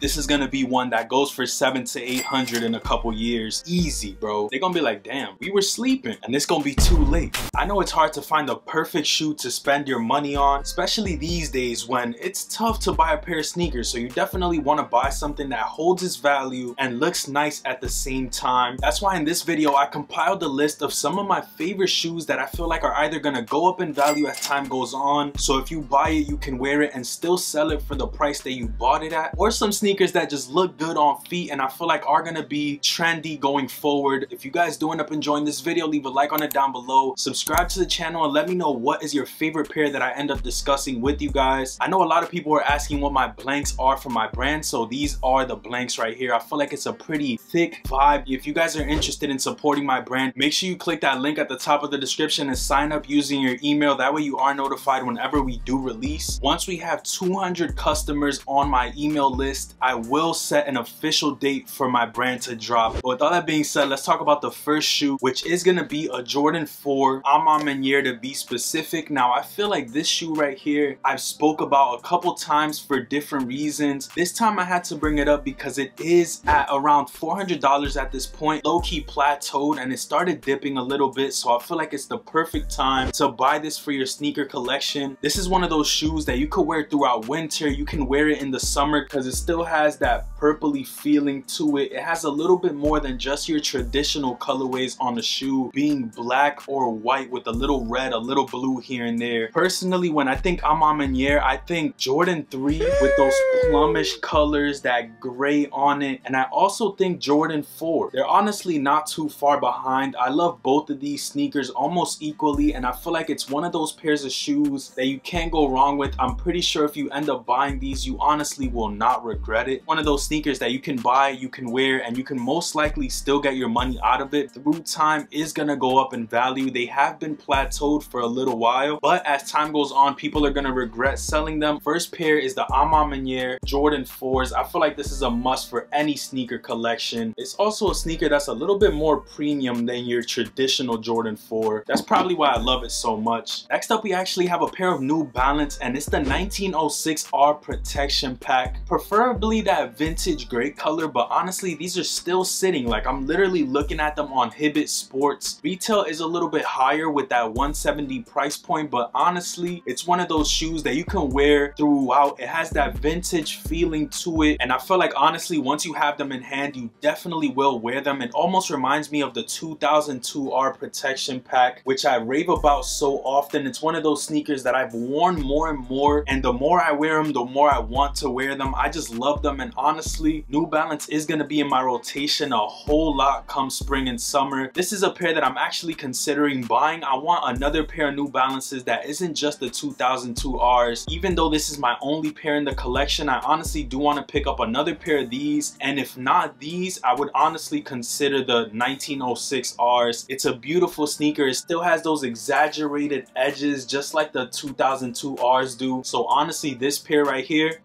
this is gonna be one that goes for 700 to 800 in a couple years. Easy, bro. They're gonna be like, damn, we were sleeping, and it's gonna be too late. I know it's hard to find the perfect shoe to spend your money on, especially these days when it's tough to buy a pair of sneakers, so you definitely wanna buy something that holds its value and looks nice at the same time. That's why in this video, I compiled a list of some of my favorite shoes that I feel like are either gonna go up in value as time goes on, so if you buy it, you can wear it and still sell it for the price that you bought it at, or some sneakers that just look good on feet and I feel like are gonna be trendy going forward. If you guys do end up enjoying this video, leave a like on it down below, subscribe to the channel, and let me know what is your favorite pair that I end up discussing with you guys. I know a lot of people are asking what my blanks are for my brand, so these are the blanks right here. I feel like it's a pretty thick vibe. If you guys are interested in supporting my brand, make sure you click that link at the top of the description and sign up using your email. That way you are notified whenever we do release. Once we have 200 customers on my email list, I will set an official date for my brand to drop. But with all that being said, let's talk about the first shoe, which is gonna be a Jordan 4. I'm on Maniere to be specific. Now, I feel like this shoe right here, I've spoke about a couple times for different reasons. This time I had to bring it up because it is at around $400 at this point, low-key plateaued, and it started dipping a little bit, so I feel like it's the perfect time to buy this for your sneaker collection. This is one of those shoes that you could wear throughout winter. You can wear it in the summer because it still has that purpley feeling to it. It has a little bit more than just your traditional colorways on the shoe, being black or white with a little red, a little blue here and there. Personally, when I think I'm on Maniere, I think Jordan 3 with those plumish colors, that gray on it, and I also think Jordan 4. They're honestly not too far behind. I love both of these sneakers almost equally, and I feel like it's one of those pairs of shoes that you can't go wrong with. I'm pretty sure if you end up buying these, you honestly will not regret it. One of those sneakers that you can buy, you can wear, and you can most likely still get your money out of it. Through time is gonna go up in value. They have been plateaued for a little while, but as time goes on, people are gonna regret selling them. First pair is the I'm on Maniere Jordan 4s. I feel like this is a must for any sneaker collection. It's also a sneaker that's a little bit more premium than your traditional Jordan 4. That's probably why I love it so much. Next up, we actually have a pair of New Balance, and it's the 1906 R Protection Pack. Preferably that vintage gray color, but honestly, these are still sitting. Like, I'm literally looking at them on Hibbett Sports. Retail is a little bit higher with that 170 price point, but honestly, it's one of those shoes that you can wear throughout. It has that vintage feeling to it, and I feel like honestly, once you have them in hand, you definitely will wear them. It almost reminds me of the 2002 R Protection Pack, which I rave about so often. It's one of those sneakers that I've worn more and more, and the more I wear them, the more I want to wear them. I just love them, and honestly, New Balance is going to be in my rotation a whole lot come spring and summer. This is a pair that I'm actually considering buying. I want another pair of New Balances that isn't just the 2002 Rs. Even though this is my only pair in the collection, I honestly do want to pick up another pair of these, and if not these, I would honestly consider the 1906 Rs. It's a beautiful sneaker. It still has those exaggerated edges just like the 2002 Rs do, so honestly, this pair right here,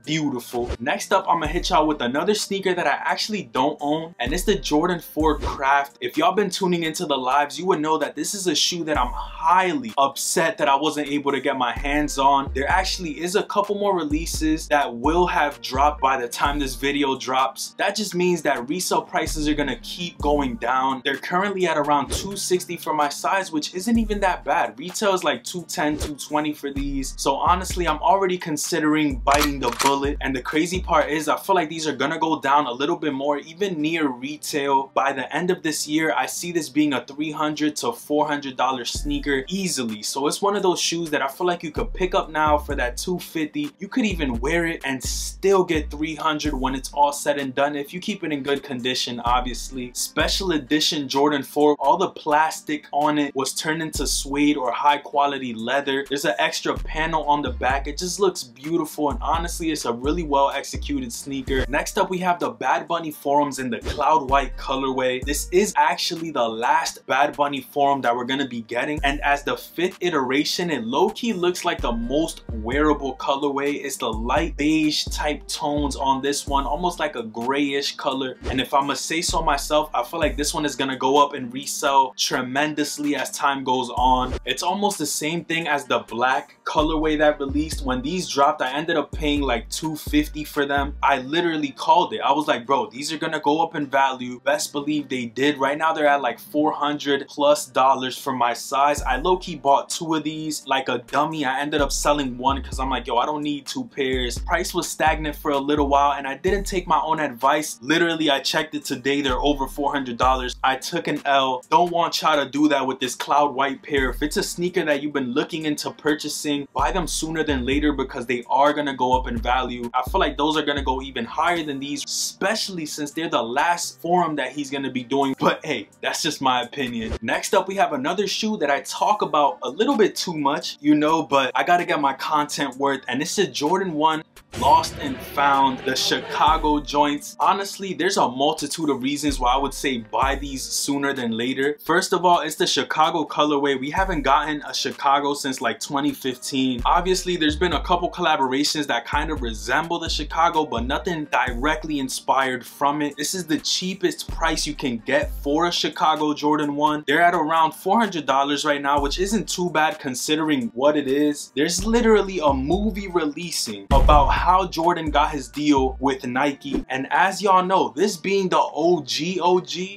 beautiful. Next up, I'm gonna hit y'all with another sneaker that I actually don't own, and it's the Jordan 4 Craft. If y'all been tuning into the lives, you would know that this is a shoe that I'm highly upset that I wasn't able to get my hands on. There actually is a couple more releases that will have dropped by the time this video drops. That just means that resale prices are gonna keep going down. They're currently at around $260 for my size, which isn't even that bad. Retail is like $210, $220 for these. So honestly, I'm already considering biting the bullet. And the crazy part is, I feel like these are gonna go down a little bit more, even near retail. By the end of this year, I see this being a $300 to $400 sneaker easily. So it's one of those shoes that I feel like you could pick up now for that $250. You could even wear it and still get $300 when it's all said and done, if you keep it in good condition, obviously. Special edition Jordan 4, all the plastic on it was turned into suede or high quality leather. There's an extra panel on the back. It just looks beautiful, and honestly, it's a really well executed sneaker. Next up, we have the Bad Bunny Forums in the cloud white colorway. This is actually the last Bad Bunny Forum that we're gonna be getting, and as the 5th iteration, it low-key looks like the most wearable colorway. It's the light beige type tones on this one, almost like a grayish color, and if I must say so myself, I feel like this one is gonna go up and resell tremendously as time goes on. It's almost the same thing as the black colorway that released. When these dropped, I ended up paying like $250 for them. I literally called it. I was like, bro, these are gonna go up in value. Best believe they did. Right now they're at like $400+ for my size. I low-key bought 2 of these like a dummy. I ended up selling 1 because I'm like, yo, I don't need 2 pairs. Price was stagnant for a little while and I didn't take my own advice. Literally, I checked it today. They're over $400. I took an L. Don't want y'all to do that with this cloud white pair. If it's a sneaker that you've been looking into purchasing, buy them sooner than later because they are gonna go up in value. I feel like those are gonna go even higher than these, especially since they're the last forum that he's gonna be doing. But hey, that's just my opinion. Next up, we have another shoe that I talk about a little bit too much, you know, but I gotta get my content worth, and it's a Jordan 1 Lost and Found, the Chicago joints. Honestly, there's a multitude of reasons why I would say buy these sooner than later. First of all, it's the Chicago colorway. We haven't gotten a Chicago since like 2015. Obviously, there's been a couple collaborations that kind of resemble the Chicago, but nothing directly inspired from it. This is the cheapest price you can get for a Chicago Jordan 1. They're at around $400 right now, which isn't too bad considering what it is. There's literally a movie releasing about how Jordan got his deal with Nike, and as y'all know, this being the OG,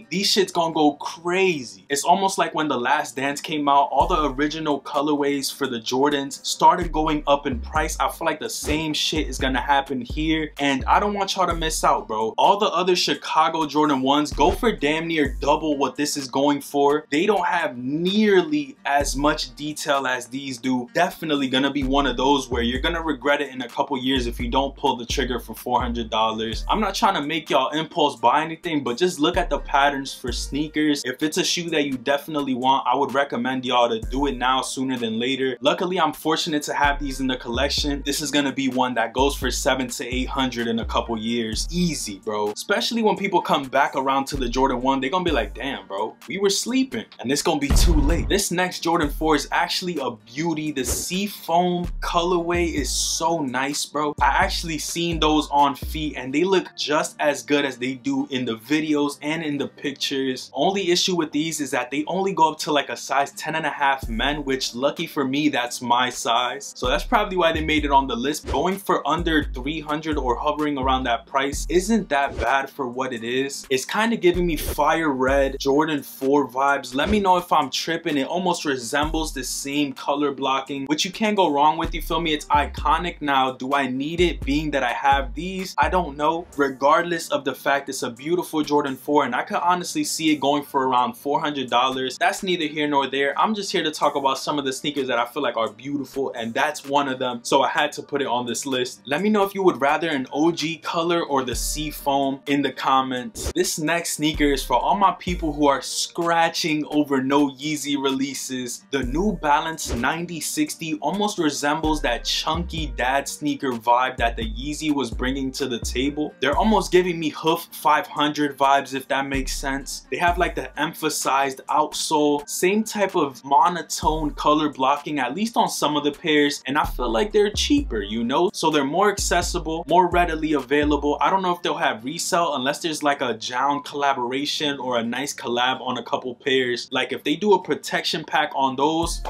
these shits gonna go crazy. It's almost like when The Last Dance came out, all the original colorways for the Jordans started going up in price. I feel like the same shit is gonna happen here, and I don't want y'all to miss out, bro. All the other Chicago Jordan 1s go for damn near double what this is going for. They don't have nearly as much detail as these do. Definitely gonna be one of those where you're gonna regret it in a couple years if you don't pull the trigger for $400. I'm not trying to make y'all impulse buy anything, but just look at the patterns for sneakers. If it's a shoe that you definitely want, I would recommend y'all to do it now sooner than later. Luckily, I'm fortunate to have these in the collection. This is gonna be one that goes for $700 to $800 in a couple years. Easy, bro. Especially when people come back around to the Jordan 1, they're gonna be like, damn, bro, we were sleeping, and it's gonna be too late. This next Jordan 4 is actually a beauty. The Seafoam colorway is so nice, bro. I actually seen those on feet and they look just as good as they do in the videos and in the pictures. Only issue with these is that they only go up to like a size 10.5 men, which lucky for me, that's my size. So that's probably why they made it on the list. Going for under 300 or hovering around that price isn't that bad for what it is. It's kind of giving me fire red Jordan 4 vibes. Let me know if I'm tripping. It almost resembles the same color blocking, which you can't go wrong with, you feel me? It's iconic. Now, do I need it being that I have these? I don't know. Regardless of the fact, it's a beautiful Jordan 4 and I could honestly see it going for around $400. That's neither here nor there. I'm just here to talk about some of the sneakers that I feel like are beautiful, and that's one of them, so I had to put it on this list. Let me know if you would rather an OG color or the Seafoam in the comments. This next sneaker is for all my people who are scratching over no Yeezy releases. The New Balance 9060 almost resembles that chunky dad sneaker vibe that the Yeezy was bringing to the table. They're almost giving me Hoof 500 vibes, if that makes sense. They have like the emphasized outsole, same type of monotone color blocking, at least on some of the pairs, and I feel like they're cheaper, you know? So they're more accessible, more readily available. I don't know if they'll have resell unless there's like a Jown collaboration or a nice collab on a couple pairs. Like if they do a protection pack on those,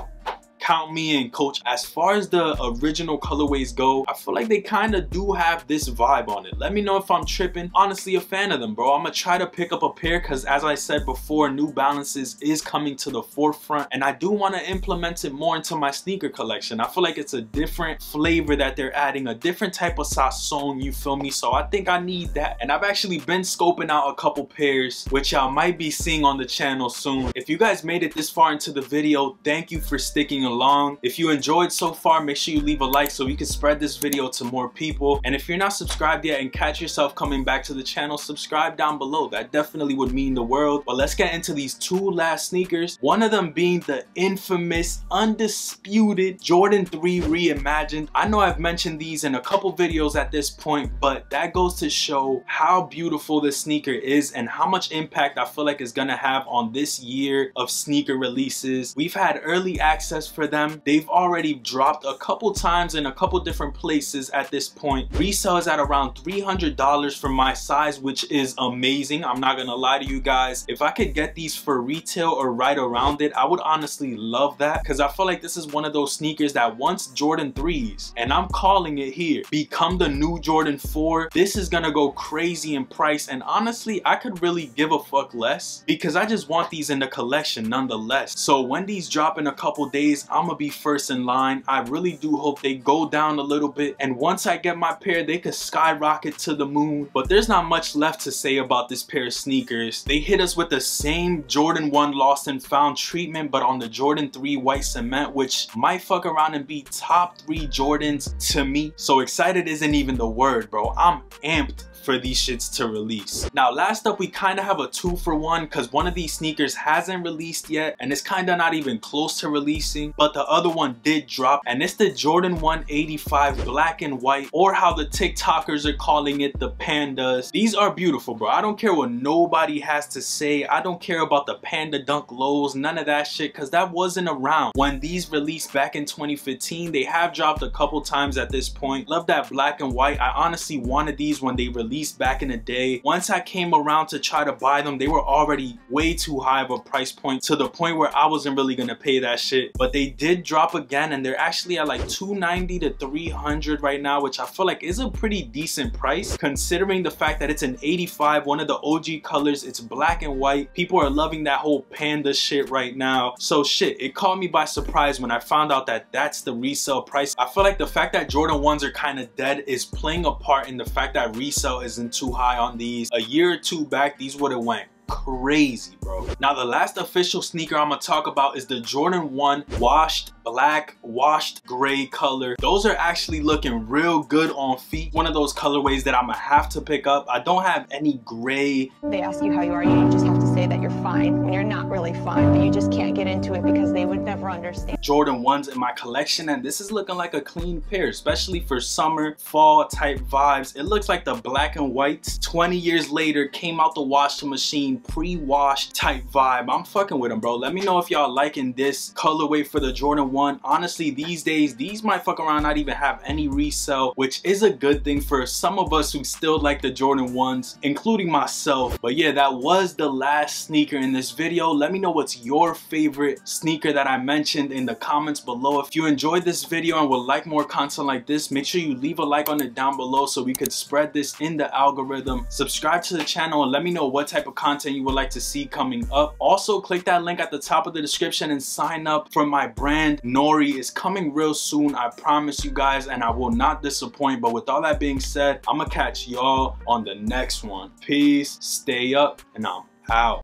count me in, coach. As far as the original colorways go, I feel like they kind of do have this vibe on it. Let me know if I'm tripping. Honestly, a fan of them, bro. I'm gonna try to pick up a pair because, as I said before, New Balances is coming to the forefront and I do want to implement it more into my sneaker collection. I feel like it's a different flavor that they're adding, a different type of sasson, you feel me? So I think I need that, and I've actually been scoping out a couple pairs which y'all might be seeing on the channel soon. If you guys made it this far into the video, thank you for sticking along. If you enjoyed so far, make sure you leave a like so we can spread this video to more people. And if you're not subscribed yet and catch yourself coming back to the channel, subscribe down below. That definitely would mean the world. But let's get into these two last sneakers. One of them being the infamous, undisputed Jordan 3 Reimagined. I know I've mentioned these in a couple videos at this point, but that goes to show how beautiful this sneaker is and how much impact I feel like it's gonna have on this year of sneaker releases. We've had early access for them. They've already dropped a couple times in a couple different places at this point. Resell is at around $300 for my size, which is amazing. I'm not gonna lie to you guys. If I could get these for retail or right around it, I would honestly love that, because I feel like this is one of those sneakers that once Jordan 3s, and I'm calling it here, become the new Jordan 4, this is gonna go crazy in price. And honestly, I could really give a fuck less, because I just want these in the collection nonetheless. So when these drop in a couple days, I'm gonna be first in line. I really do hope they go down a little bit, and once I get my pair, they could skyrocket to the moon. But there's not much left to say about this pair of sneakers. They hit us with the same Jordan 1 lost and found treatment, but on the Jordan 3 white cement, which might fuck around and be top 3 Jordans to me. So excited isn't even the word, bro. I'm amped for these shits to release. Now last up, we kind of have a 2-for-1, because one of these sneakers hasn't released yet, and it's kind of not even close to releasing, but the other one did drop, and it's the Jordan 185 black and white, or how the TikTokers are calling it, the Pandas. These are beautiful, bro. I don't care what nobody has to say. I don't care about the Panda dunk lows, none of that shit, because that wasn't around when these released back in 2015. They have dropped a couple times at this point. Love that black and white. I honestly wanted these when they released back in the day. Once I came around to try to buy them, they were already way too high of a price point, to the point where I wasn't really gonna pay that shit. But they did drop again, and they're actually at like $290 to $300 right now, which I feel like is a pretty decent price considering the fact that it's an 85, one of the OG colors. It's black and white. People are loving that whole Panda shit right now. So shit, it caught me by surprise when I found out that that's the resale price. I feel like the fact that Jordan 1s are kind of dead is playing a part in the fact that resale isn't too high on these. A year or two back, these would have went crazy, bro. Now the last official sneaker I'm gonna talk about is the Jordan 1 washed black, washed gray color. Those are actually looking real good on feet. One of those colorways that I'm gonna have to pick up. I don't have any gray. They ask you how you are, you just have to say that you're fine when you're not really fine, but you just can't get into it because they would never understand. Jordan 1s in my collection, and this is looking like a clean pair, especially for summer, fall type vibes. It looks like the black and whites 20 years later came out the washing machine, pre-washed type vibe. I'm fucking with them, bro. Let me know if y'all liking this colorway for the Jordan 1. Honestly, these days, these might fuck around not even have any resale, which is a good thing for some of us who still like the Jordan 1s, including myself. But yeah, that was the last sneaker in this video. Let me know what's your favorite sneaker that I mentioned in the comments below. If you enjoyed this video and would like more content like this, make sure you leave a like on it down below so we could spread this in the algorithm. Subscribe to the channel and let me know what type of content you would like to see coming up. Also, click that link at the top of the description and sign up for my brand. NORI is coming real soon, I promise you guys, and I will not disappoint. But with all that being said, I'm gonna catch y'all on the next one. Peace, stay up, and I'm out.